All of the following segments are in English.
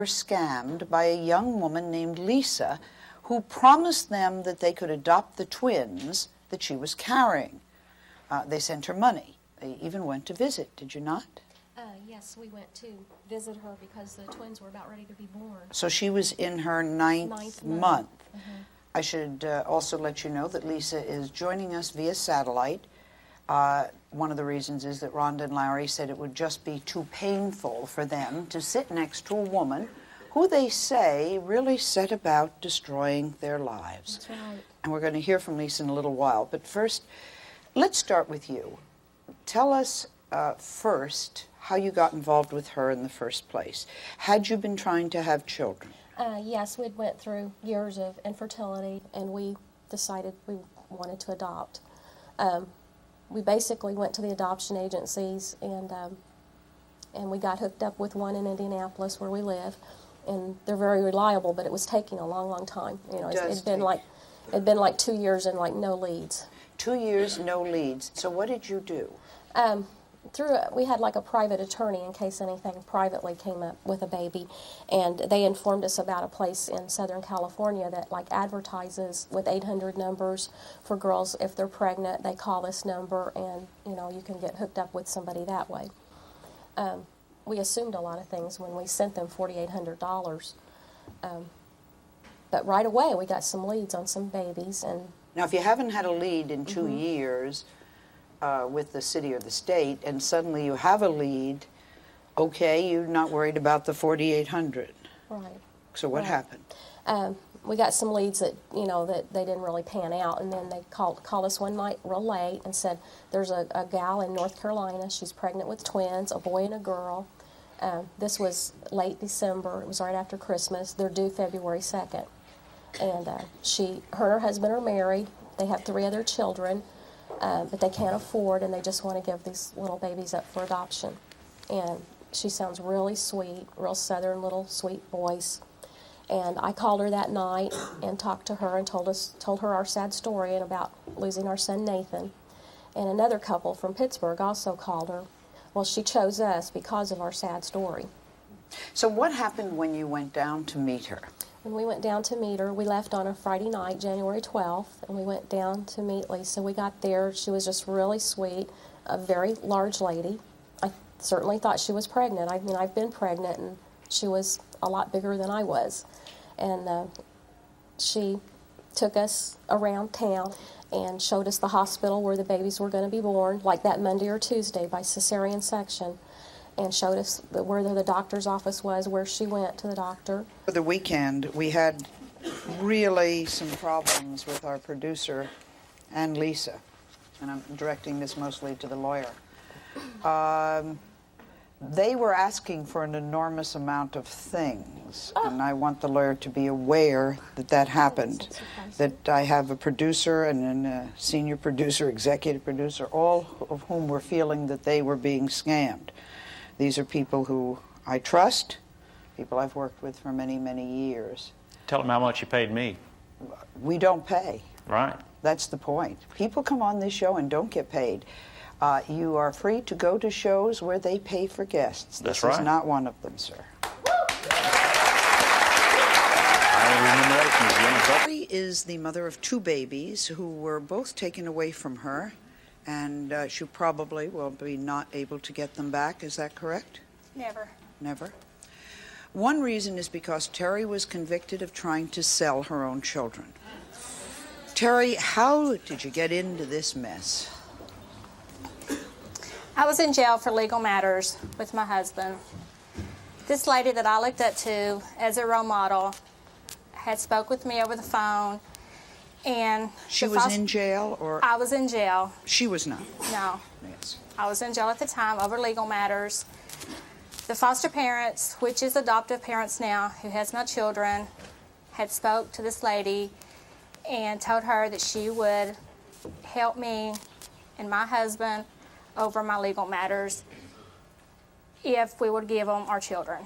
were scammed by a young woman named Lisa who promised them that they could adopt the twins that she was carrying. They sent her money. They even went to visit, did you not? Yes, we went to visit her because the twins were about ready to be born. So she was in her ninth month. Mm-hmm. I should also let you know that Lisa is joining us via satellite. One of the reasons is that Rhonda and Larry said it would just be too painful for them to sit next to a woman who they say really set about destroying their lives. That's right. And we're going to hear from Lisa in a little while. But first, let's start with you. Tell us first how you got involved with her in the first place. Had you been trying to have children? Yes, we'd went through years of infertility, and we decided we wanted to adopt. We basically went to the adoption agencies, and we got hooked up with one in Indianapolis where we live, and they're very reliable. But it was taking a long, long time. You know, it'd been like 2 years and like no leads. 2 years, no leads. So what did you do? We had like a private attorney in case anything privately came up with a baby, and they informed us about a place in Southern California that like advertises with 800 numbers for girls. If they're pregnant, they call this number, and you know, you can get hooked up with somebody that way. We assumed a lot of things when we sent them $4,800, but right away we got some leads on some babies. And now, if you haven't had a lead in 2 years with the city or the state, and suddenly you have a lead, okay, you're not worried about the 4,800. Right. So what happened? We got some leads that, you know, that they didn't really pan out, and then they called us one night real late and said, there's a gal in North Carolina, she's pregnant with twins, a boy and a girl. This was late December, it was right after Christmas, they're due February 2nd. And her and her husband are married, they have 3 other children, but they can't afford, and they just want to give these little babies up for adoption. And she sounds really sweet, real southern little sweet voice. And I called her that night and talked to her and told her our sad story and about losing our son Nathan. And another couple from Pittsburgh also called her. Well, she chose us because of our sad story. So what happened when you went down to meet her? When we went down to meet her, we left on a Friday night, January 12th, and we went down to meet Lisa. We got there. She was just really sweet, a very large lady. I certainly thought she was pregnant. I mean, I've been pregnant, and she was a lot bigger than I was. And she took us around town and showed us the hospital where the babies were going to be born, like that Monday or Tuesday by cesarean section, and showed us where the doctor's office was, where she went to the doctor. For the weekend, we had really some problems with our producer and Lisa, and I'm directing this mostly to the lawyer. They were asking for an enormous amount of things, and I want the lawyer to be aware that that happened, that I have a producer and a senior producer, executive producer, all of whom were feeling that they were being scammed. These are people who I trust, people I've worked with for many, many years. Tell them how much you paid me. We don't pay. Right. That's the point. People come on this show and don't get paid. You are free to go to shows where they pay for guests. That's right. This is not one of them, sir. Zoe is the mother of 2 babies who were both taken away from her, and she probably will be not able to get them back. Is that correct? Never. Never? One reason is because Terry was convicted of trying to sell her own children. Terry, how did you get into this mess? I was in jail for legal matters with my husband. This lady that I looked up to as a role model had spoke with me over the phone, and she was in jail, or I was in jail. She was not. No. Yes. I was in jail at the time over legal matters. The foster parents, which is adoptive parents now, who has my children, had spoke to this lady and told her that she would help me and my husband over my legal matters if we would give them our children.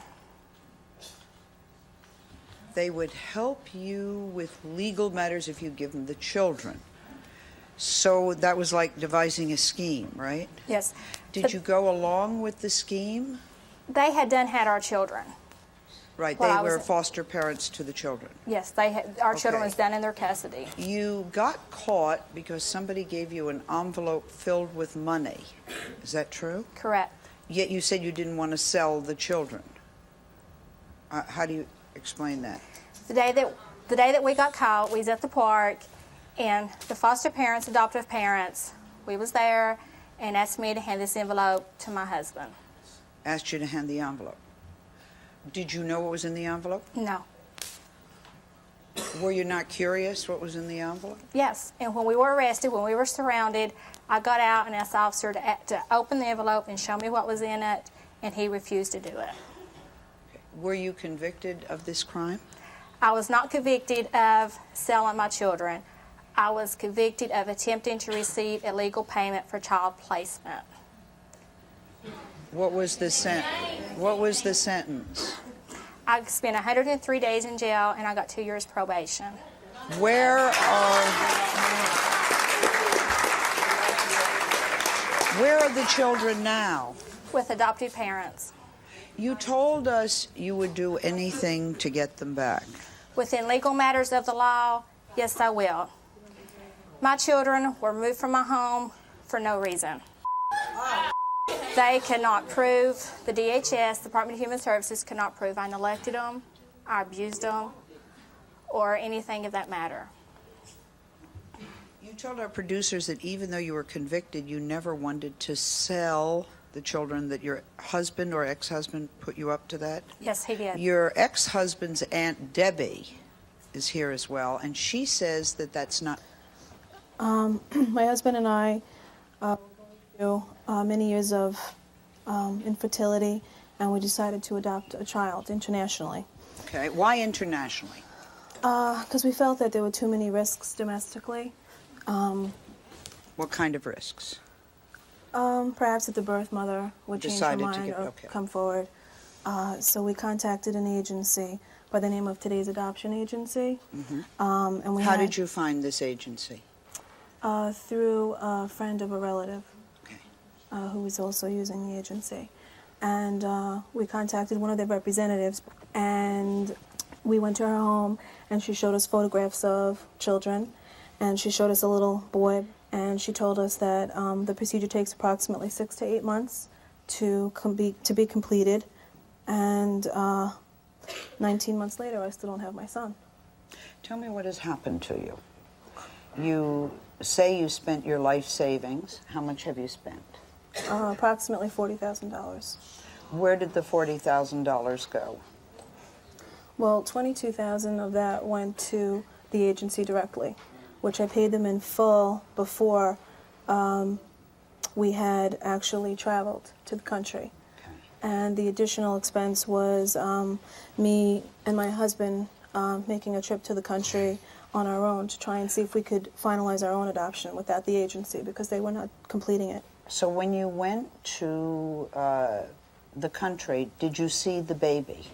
They would help you with legal matters if you give them the children. So that was like devising a scheme, right? Yes. Did you go along with the scheme? They had had our children. Right, while they I was were foster parents to the children. Yes, our children Okay. was done in their custody. You got caught because somebody gave you an envelope filled with money. Is that true? Correct. Yet you said you didn't want to sell the children. How do you explain that? The day that we got caught, we was at the park, and the foster parents, adoptive parents, we was there, and asked me to hand this envelope to my husband. Asked you to hand the envelope. Did you know what was in the envelope? No. Were you not curious what was in the envelope? Yes, and when we were arrested, when we were surrounded, I got out and asked the officer to open the envelope and show me what was in it, and he refused to do it. Were you convicted of this crime? I was not convicted of selling my children. I was convicted of attempting to receive illegal payment for child placement. What was the What was the sentence? I spent 103 days in jail, and I got 2 years probation. Where are the children now? With adoptive parents. You told us you would do anything to get them back. Within legal matters of the law, yes, I will. My children were moved from my home for no reason. They cannot prove, the DHS, Department of Human Services, cannot prove I neglected them, I abused them, or anything of that matter. You told our producers that even though you were convicted, you never wanted to sell the children, that your husband or ex-husband put you up to that? Yes, he did. Your ex-husband's Aunt Debbie is here as well, and she says that that's not... My husband and I were going through many years of infertility, and we decided to adopt a child internationally. Okay, why internationally? Because we felt that there were too many risks domestically. What kind of risks? Perhaps that the birth mother would change her Decided to mind get- or okay. come forward. So we contacted an agency by the name of Today's Adoption Agency. And we How had, did you find this agency? through a friend of a relative Okay. who was also using the agency. And we contacted one of their representatives, and we went to her home, and she showed us photographs of children, and she showed us a little boy, and she told us that the procedure takes approximately 6 to 8 months to be completed, and 19 months later, I still don't have my son. Tell me what has happened to you. You say you spent your life savings. How much have you spent? Approximately $40,000. Where did the $40,000 go? Well, $22,000 of that went to the agency directly, which I paid them in full before we had actually traveled to the country. And the additional expense was me and my husband making a trip to the country on our own to try and see if we could finalize our own adoption without the agency, because they were not completing it. So when you went to the country, did you see the baby?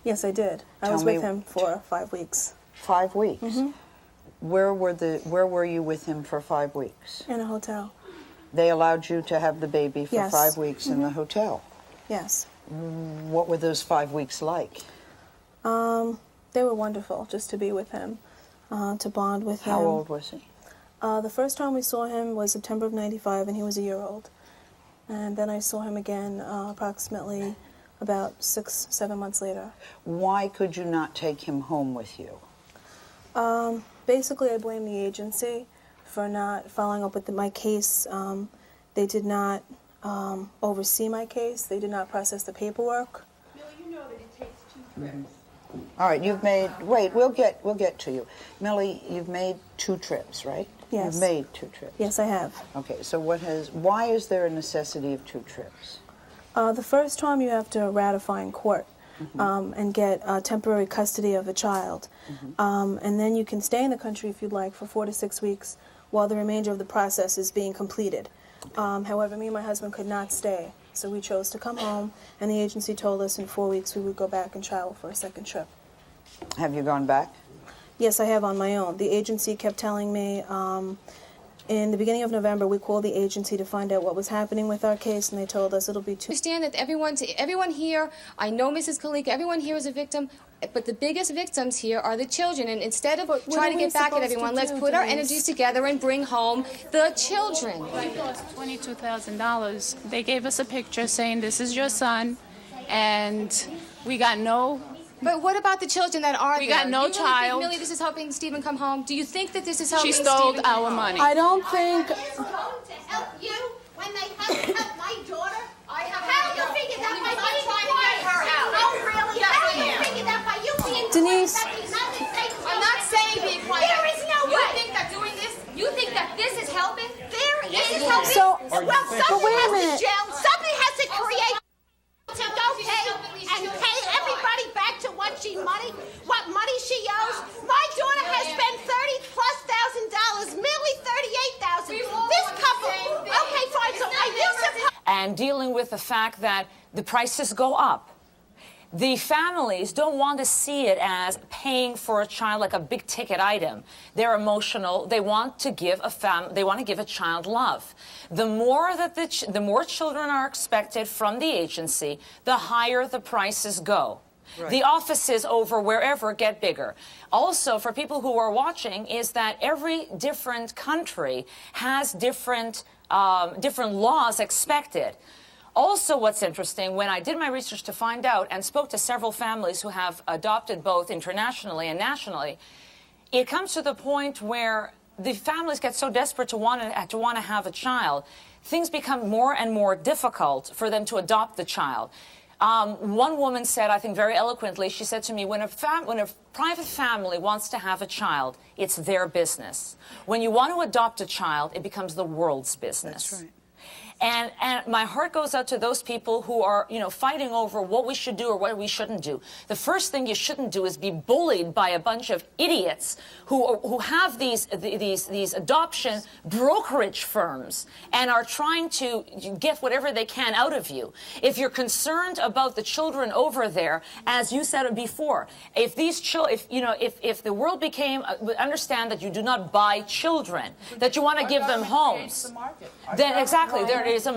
Yes, I did. I Tell was me- with him for 5 weeks 5 weeks. Where were you with him for 5 weeks? in a hotel. They allowed you to have the baby for Yes. 5 weeks in the hotel. Yes. What were those 5 weeks like? They were wonderful, just to be with him, to bond with him. How old was he? The first time we saw him was September of '95, and he was a year old. And then I saw him again approximately about 6, 7 months later. Why could you not take him home with you? Basically, I blame the agency for not following up with my case. They did not oversee my case. They did not process the paperwork. Bill, you know that it takes 2 trips. All right, you've made. Wait, we'll get to you, Millie. You've made 2 trips, right? Yes. You've made 2 trips. Yes, I have. Okay, so why is there a necessity of 2 trips? The first time you have to ratify in court and get temporary custody of a child. And then you can stay in the country if you'd like for 4 to 6 weeks while the remainder of the process is being completed. However, me and my husband could not stay, so we chose to come home, and the agency told us in 4 weeks we would go back and travel for a second trip. Have you gone back? Yes, I have on my own. The agency kept telling me in the beginning of November, we called the agency to find out what was happening with our case, and they told us it'll be I understand that everyone here, I know Mrs. Kalika, everyone here is a victim, but the biggest victims here are the children, and instead of trying to get back at everyone, let's put our energies together and bring home the children. We lost $22,000. They gave us a picture saying, this is your son, and we got no... But what about the children that are there? We got no Do you really child. think, Millie, this is helping Stephen come home? Do you think that this is helping She Stephen stole come our home? money. I don't think... They're going to help you when they help my daughter? How do you figure that by being quiet? Oh, really? How do you figure that by you being Denise. quiet? That the United States I'm not saying being quiet. There is no You way. think that doing this, you think that this is helping? There is helping. So- well, but somebody wait a has to minute. jail. Somebody has to create to go pay and pay everybody back to what money she owes. My daughter has spent $30,000+, Millie $38,000. This couple, okay, fine. So are you supposed? And dealing with the fact that the prices go up. The families don't want to see it as paying for a child like a big ticket item. They're emotional. They want to give a child love. The more that the more children are expected from the agency, the higher the prices go. Right. The offices over wherever get bigger. Also, for people who are watching, is that every different country has different laws expected. Also, what's interesting, when I did my research to find out and spoke to several families who have adopted both internationally and nationally, it comes to the point where the families get so desperate to want to have a child, things become more and more difficult for them to adopt the child. One woman said, I think very eloquently, she said to me, when a private family wants to have a child, it's their business. When you want to adopt a child, it becomes the world's business. That's right. And my heart goes out to those people who are, fighting over what we should do or what we shouldn't do. The first thing you shouldn't do is be bullied by a bunch of idiots who have these adoption brokerage firms and are trying to get whatever they can out of you. If you're concerned about the children over there, as you said before, if these if the world became understand that you do not buy children, that you want to give them homes, then exactly there is a